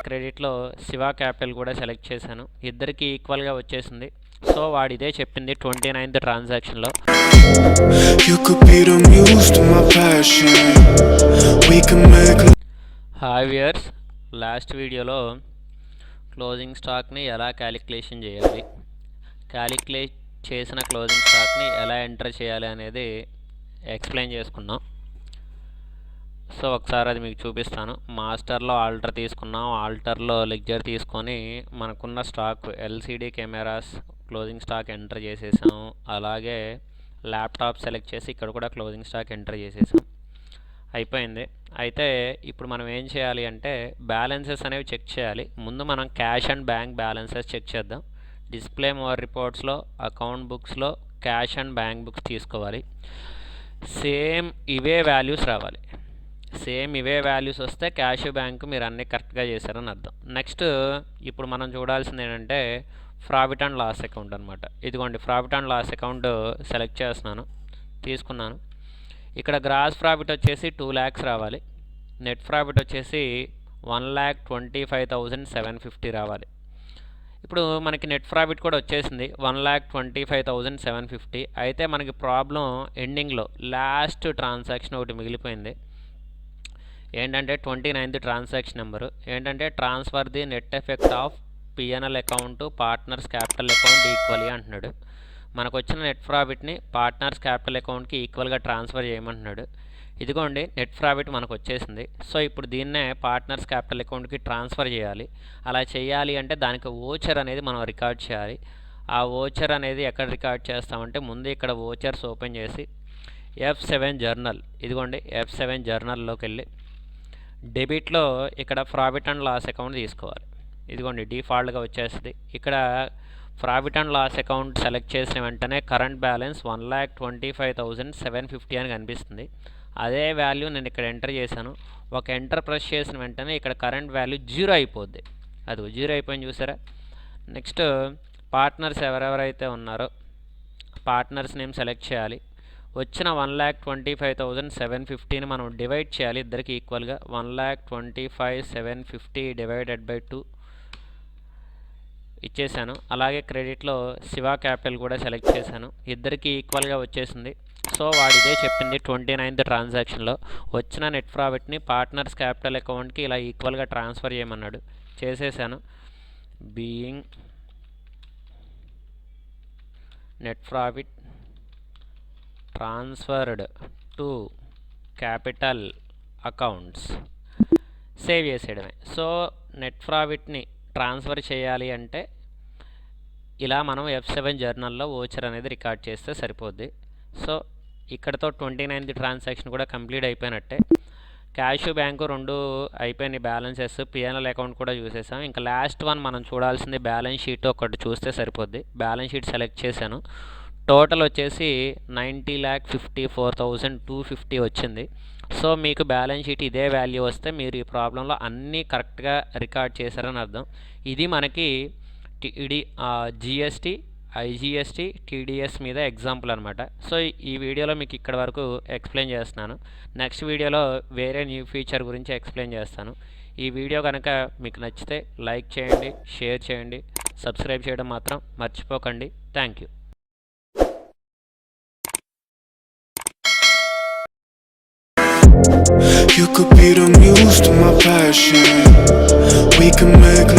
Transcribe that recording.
క్రెడిట్లో Shiva capital కూడా select చేశాను. ఇద్దరికి ఈక్వల్గా వచ్చేసింది. సో వాడు ఇదే చెప్పింది 29th ట్రాన్సాక్షన్లో. హాయ్ వ్యూయర్స్, లాస్ట్ వీడియోలో క్లోజింగ్ స్టాక్ని ఎలా క్యాలిక్యులేషన్ చేయాలి, క్యాలిక్యులేట్ చేసిన క్లోజింగ్ స్టాక్ని ఎలా ఎంటర్ చేయాలి అనేది ఎక్స్ప్లెయిన్ చేసుకున్నాం. సో ఒకసారి అది మీకు చూపిస్తాను. మాస్టర్లో ఆల్టర్ తీసుకున్నాం, ఆల్టర్లో లెడ్జర్ తీసుకొని మనకున్న stock LCD cameras closing stock enter చేసేసాం. అలాగే ల్యాప్టాప్ సెలెక్ట్ చేసి ఇక్కడ కూడా క్లోజింగ్ స్టాక్ ఎంటర్ చేసేసాం. అయిపోయింది. అయితే ఇప్పుడు మనం ఏం చేయాలి అంటే బ్యాలెన్సెస్ అనేవి చెక్ చేయాలి. ముందు మనం cash and bank balances check చేద్దాం. డిస్ప్లే మోర్ రిపోర్ట్స్లో అకౌంట్ బుక్స్లో క్యాష్ అండ్ బ్యాంక్ బుక్స్ తీసుకోవాలి. సేమ్ ఇవే వాల్యూస్ రావాలి. సేమ్ ఇవే వాల్యూస్ వస్తే క్యాష్ బ్యాంక్ మీరు అన్నీ కరెక్ట్గా చేశారని అర్థం. నెక్స్ట్ ఇప్పుడు మనం చూడాల్సింది ఏంటంటే ప్రాఫిట్ అండ్ లాస్ అకౌంట్ అనమాట. ఇదిగోండి profit and loss account select చేస్తున్నాను, తీసుకున్నాను. ఇక్కడ గ్రాస్ ప్రాఫిట్ వచ్చేసి 2 lakhs రావాలి. నెట్ ప్రాఫిట్ వచ్చేసి 1,25,750 రావాలి. ఇప్పుడు మనకి నెట్ ప్రాఫిట్ కూడా వచ్చేసింది 1,25,750. అయితే మనకి ప్రాబ్లం ఎండింగ్లో లాస్ట్ ట్రాన్సాక్షన్ ఒకటి మిగిలిపోయింది. ఏంటంటే 29th ట్రాన్సాక్షన్ నెంబరు ఏంటంటే transfer the net effect of PNL account partners capital account equally అంటున్నాడు. మనకు వచ్చిన నెట్ ప్రాఫిట్ని పార్ట్నర్స్ క్యాపిటల్ అకౌంట్కి ఈక్వల్గా ట్రాన్స్ఫర్ చేయమంటున్నాడు. ఇదిగోండి నెట్ ప్రాఫిట్ మనకు వచ్చేసింది. సో ఇప్పుడు దీన్నే పార్ట్నర్స్ క్యాపిటల్ అకౌంట్కి ట్రాన్స్ఫర్ చేయాలి. అలా చేయాలి అంటే దానికి ఓచర్ అనేది మనం రికార్డ్ చేయాలి. ఆ ఓచర్ అనేది ఎక్కడ రికార్డ్ చేస్తామంటే ముందు ఇక్కడ ఓచర్స్ ఓపెన్ చేసి F7 జర్నల్, ఇదిగోండి F7 జర్నల్లోకి వెళ్ళి డెబిట్లో ఇక్కడ ప్రాఫిట్ అండ్ లాస్ అకౌంట్ తీసుకోవాలి. ఇదిగోండి డిఫాల్ట్గా వచ్చేస్తుంది. ఇక్కడ profit and loss account select చేసిన వెంటనే కరెంట్ బ్యాలెన్స్ 1,25,750 అని కనిపిస్తుంది. అదే వాల్యూ నేను ఇక్కడ ఎంటర్ చేశాను. ఒక ఎంటర్ ప్రెస్ చేసిన వెంటనే ఇక్కడ కరెంట్ వాల్యూ 0 అయిపోద్ది. అది 0 అయిపోయింది చూసారా. నెక్స్ట్ పార్ట్నర్స్ ఎవరెవరైతే ఉన్నారో పార్ట్నర్స్ నేమ్ సెలెక్ట్ చేయాలి. వచ్చిన 1,25,750ని మనం డివైడ్ చేయాలి ఇద్దరికి ఈక్వల్గా. 1,25,750 డివైడెడ్ బై 2 ఇచ్చేసాను. అలాగే క్రెడిట్లో శివ క్యాపిటల్ కూడా సెలెక్ట్ చేశాను. ఇద్దరికి ఈక్వల్గా వచ్చేసింది. సో వాడు ఇదే చెప్పింది 29th ట్రాన్సాక్షన్లో వచ్చిన నెట్ ప్రాఫిట్ని పార్ట్నర్స్ క్యాపిటల్ అకౌంట్కి ఇలా ఈక్వల్గా ట్రాన్స్ఫర్ చేయమన్నాడు. చేసేసాను. Being net profit transferred to capital accounts save చేసేయడమే. సో నెట్ ప్రాఫిట్ని ట్రాన్స్ఫర్ చేయాలి అంటే ఇలా మనం F7 జర్నల్లో ఓచర్ అనేది రికార్డ్ చేస్తే సరిపోద్ది. సో ఇక్కడతో 29th ట్రాన్సాక్షన్ కూడా కంప్లీట్ అయిపోయినట్టే. క్యాష్ బ్యాంకు రెండు అయిపోయినాయి బ్యాలెన్సెస్. పిఎన్ఎల్ అకౌంట్ కూడా చూసేసాం. ఇంకా లాస్ట్ వన్ మనం చూడాల్సింది బ్యాలెన్స్ షీట్ ఒకటి చూస్తే సరిపోద్ది. బ్యాలెన్స్ షీట్ సెలెక్ట్ చేశాను. టోటల్ వచ్చేసి 90,54,250 వచ్చింది. సో మీకు బ్యాలెన్స్ షీట్ ఇదే వాల్యూ వస్తే మీరు ఈ ప్రాబ్లంలో అన్నీ కరెక్ట్గా రికార్డ్ చేశారని అర్థం. ఇది మనకి జిఎస్టీ, ఐజిఎస్టీ, టీడీఎస్ మీద ఎగ్జాంపుల్ అనమాట. సో ఈ వీడియోలో మీకు ఇక్కడ వరకు ఎక్స్ప్లెయిన్ చేస్తున్నాను. నెక్స్ట్ వీడియోలో వేరే న్యూ ఫీచర్ గురించి ఎక్స్ప్లెయిన్ చేస్తాను. ఈ వీడియో కనుక మీకు నచ్చితే లైక్ చేయండి, షేర్ చేయండి, సబ్స్క్రైబ్ చేయడం మాత్రం మర్చిపోకండి. Thank you. You could be the muse to my passion. We can make